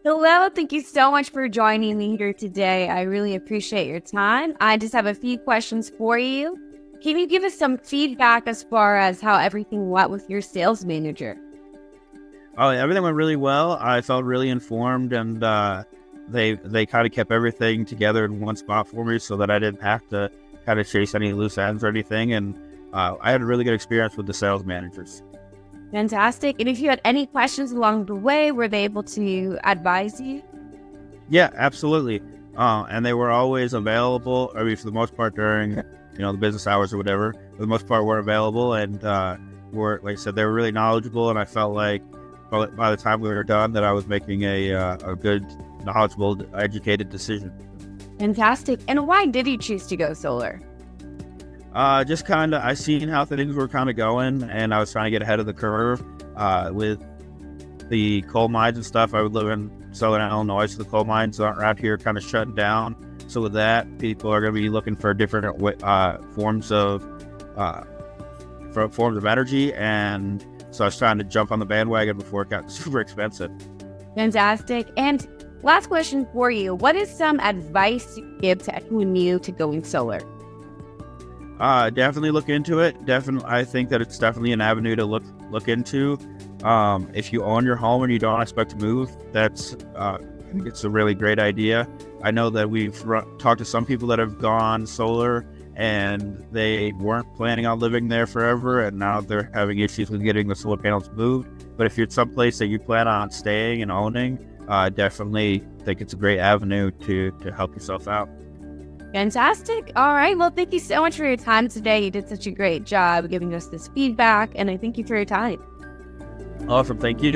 Hello, thank you so much for joining me here today. I really appreciate your time. I just have a few questions for you. Can you give us some feedback as far as how everything went with your sales manager? Oh, everything went really well. I felt really informed, and they kind of kept everything together in one spot for me, so that I didn't have to kind of chase any loose ends or anything. And I had a really good experience with the sales managers. Fantastic. And if you had any questions along the way, were they able to advise you? Yeah, absolutely. And they were always available. I mean, for the most part, during the business hours or whatever. For the most part, were available, and were, like I said, they were really knowledgeable. And I felt like by the time we were done, that I was making a good, knowledgeable, educated decision. Fantastic. And why did you choose to go solar? Just kind of, I seen how things were kind of going, and I was trying to get ahead of the curve with the coal mines and stuff. I would live in southern Illinois, so the coal mines around here kind of shutting down. So with that, people are going to be looking for different forms of energy, and so I was trying to jump on the bandwagon before it got super expensive. Fantastic. And last question for you. What is some advice you give to anyone new to going solar? Definitely look into it. Definitely, I think that it's definitely an avenue to look into. If you own your home and you don't expect to move, I think it's a really great idea. I know that we've talked to some people that have gone solar and they weren't planning on living there forever, and now they're having issues with getting the solar panels moved. But if you're someplace that you plan on staying and owning, definitely think it's a great avenue to help yourself out. Fantastic. All right. Well, thank you so much for your time today. You did such a great job giving us this feedback, and I thank you for your time. Awesome. Thank you.